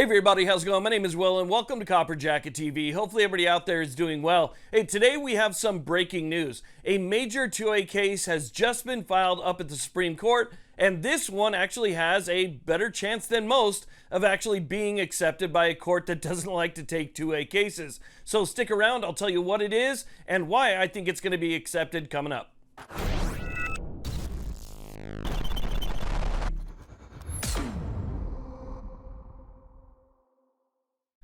everybody, how's it going? My name is Will and welcome to Copper Jacket TV. Hopefully everybody out there is doing well. Hey, today we have some breaking news. A major 2A case has just been filed up at the Supreme Court, and this one actually has a better chance than most of actually being accepted by a court that doesn't like to take 2A cases. So stick around, I'll tell you what it is and why I think it's going to be accepted coming up.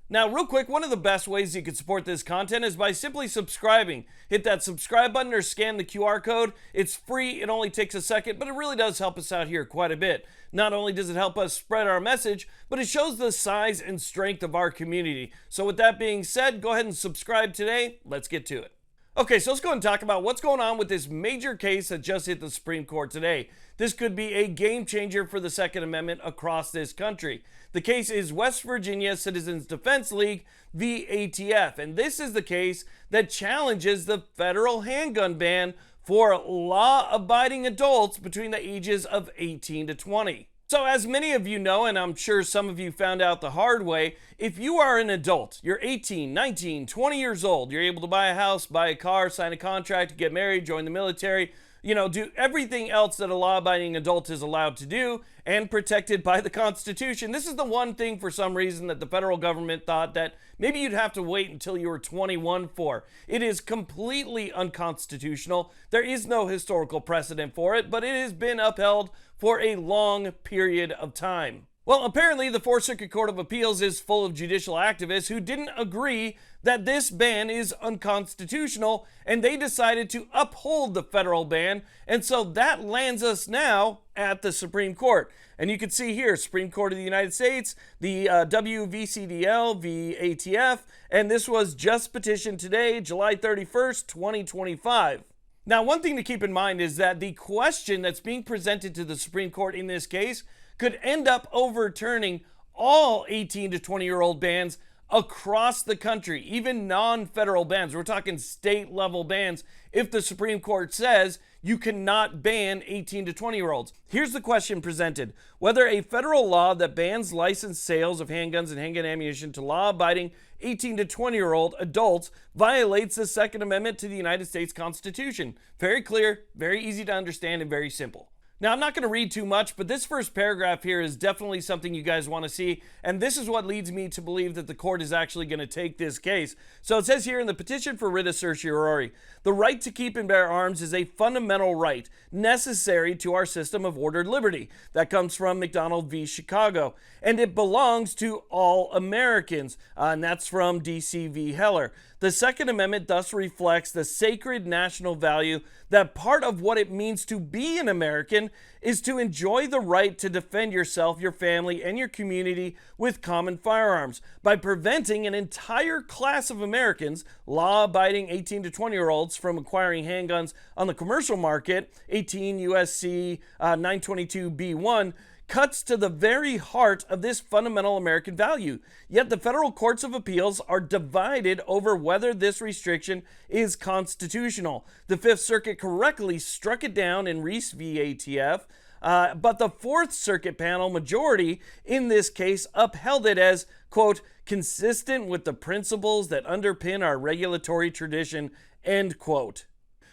Now, real quick, one of the best ways you can support this content is by simply subscribing. Hit that subscribe button or scan the QR code. It's free, it only takes a second, but it really does help us out here quite a bit. Not only does it help us spread our message, but it shows the size and strength of our community. So with that being said, go ahead and subscribe today. Let's get to it. Okay, so let's go and talk about what's going on with this major case that just hit the Supreme Court today. This could be a game changer for the Second Amendment across this country. The case is West Virginia Citizens Defense League v. ATF, and this is the case that challenges the federal handgun ban for law-abiding adults between the ages of 18 to 20. So as many of you know, and I'm sure some of you found out the hard way, if you are an adult, you're 18, 19, 20 years old, you're able to buy a house, buy a car, sign a contract, get married, join the military, do everything else that a law-abiding adult is allowed to do and protected by the Constitution. This is the one thing for some reason that the federal government thought that maybe you'd have to wait until you were 21 for. It is completely unconstitutional. There is no historical precedent for it, but it has been upheld for a long period of time. Well, apparently the Fourth Circuit Court of Appeals is full of judicial activists who didn't agree that this ban is unconstitutional, and they decided to uphold the federal ban, and so that lands us now at the Supreme Court. And you can see here, Supreme Court of the United States, the WVCDL v. ATF, and this was just petitioned today, July 31st, 2025. Now, one thing to keep in mind is that the question that's being presented to the Supreme Court in this case could end up overturning all 18 to 20-year-old bans across the country, even non-federal bans. We're talking state-level bans if the Supreme Court says you cannot ban 18 to 20-year-olds. Here's the question presented: whether a federal law that bans licensed sales of handguns and handgun ammunition to law-abiding 18 to 20-year-old adults violates the Second Amendment to the United States Constitution. Very clear, very easy to understand, and very simple. Now, I'm not going to read too much, but this first paragraph here is definitely something you guys want to see, and this is what leads me to believe that the court is actually going to take this case. So it says here in the petition for writ of certiorari, the right to keep and bear arms is a fundamental right necessary to our system of ordered liberty. That comes from McDonald v. Chicago, and it belongs to all Americans, and that's from D.C. v. Heller. The Second Amendment thus reflects the sacred national value that part of what it means to be an American is to enjoy the right to defend yourself, your family, and your community with common firearms by preventing an entire class of Americans, law-abiding 18 to 20-year-olds, from acquiring handguns on the commercial market. 18 U.S.C. 922b1 cuts to the very heart of this fundamental American value. Yet the federal courts of appeals are divided over whether this restriction is constitutional. The Fifth Circuit correctly struck it down in Reese v. ATF, but the Fourth Circuit panel majority in this case upheld it as, quote, consistent with the principles that underpin our regulatory tradition, end quote.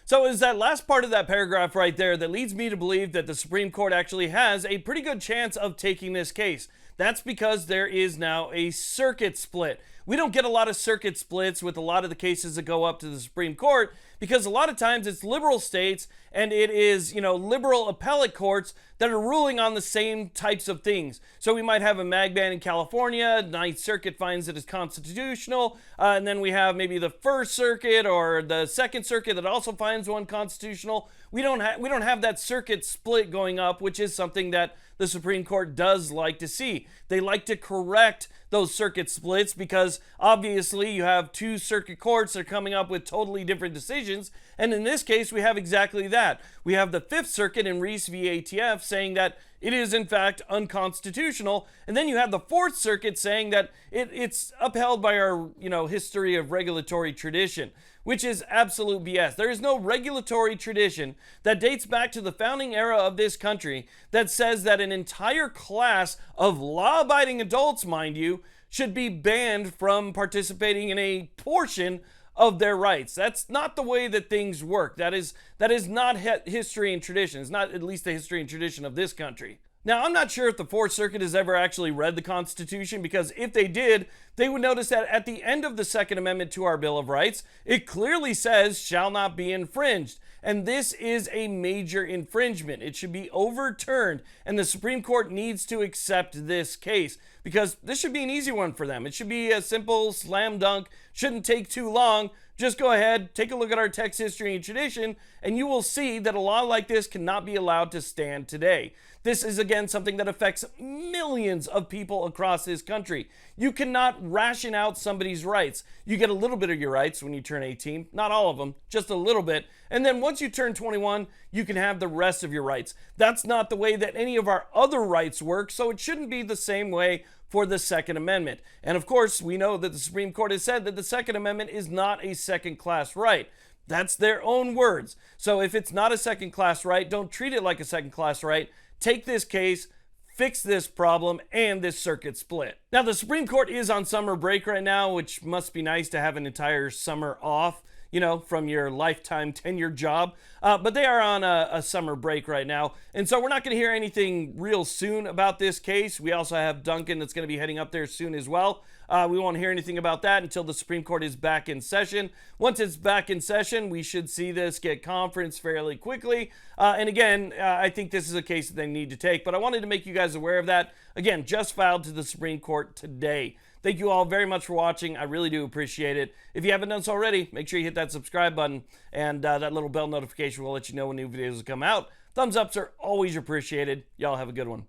So it's that last part of that paragraph right there that leads me to believe that the Supreme Court actually has a pretty good chance of taking this case. That's because there is now a circuit split. We don't get a lot of circuit splits with a lot of the cases that go up to the Supreme Court because a lot of times it's liberal states and it is, liberal appellate courts that are ruling on the same types of things. So we might have a mag ban in California, Ninth Circuit finds it as constitutional, and then we have maybe the First Circuit or the Second Circuit that also finds one constitutional. We don't have that circuit split going up, which is something that the Supreme Court does like to see. They like to correct those circuit splits because obviously you have two circuit courts that are coming up with totally different decisions, and in this case we have exactly that. We have the Fifth Circuit in Reese v. ATF saying that it is in fact unconstitutional. And then you have the Fourth Circuit saying that it's upheld by our, history of regulatory tradition, which is absolute BS. There is no regulatory tradition that dates back to the founding era of this country that says that an entire class of law-abiding adults, mind you, should be banned from participating in a portion of their rights. That's not the way that things work. That is not history and tradition. It's not at least the history and tradition of this country. Now, I'm not sure if the Fourth Circuit has ever actually read the Constitution, because if they did, they would notice that at the end of the Second Amendment to our Bill of Rights, it clearly says shall not be infringed. And this is a major infringement. It should be overturned, and the Supreme Court needs to accept this case, because this should be an easy one for them. It should be a simple slam dunk, shouldn't take too long. Just go ahead, take a look at our text, history, and tradition, and you will see that a law like this cannot be allowed to stand today. This is, again, something that affects millions of people across this country. You cannot ration out somebody's rights. You get a little bit of your rights when you turn 18, not all of them, just a little bit. And then once you turn 21, you can have the rest of your rights. That's not the way that any of our other rights work, so it shouldn't be the same way for the Second Amendment. And of course, we know that the Supreme Court has said that the Second Amendment is not a second-class right. That's their own words. So if it's not a second-class right, don't treat it like a second-class right. Take this case, fix this problem, and this circuit split. Now, the Supreme Court is on summer break right now, which must be nice to have an entire summer off, from your lifetime tenure job. But they are on a summer break right now. And so we're not going to hear anything real soon about this case. We also have Duncan that's going to be heading up there soon as well. We won't hear anything about that until the Supreme Court is back in session. Once it's back in session, we should see this get conferenced fairly quickly. And again, I think this is a case that they need to take. But I wanted to make you guys aware of that. Again, just filed to the Supreme Court today. Thank you all very much for watching. I really do appreciate it. If you haven't done so already, make sure you hit that subscribe button, and that little bell notification will let you know when new videos come out. Thumbs ups are always appreciated. Y'all have a good one.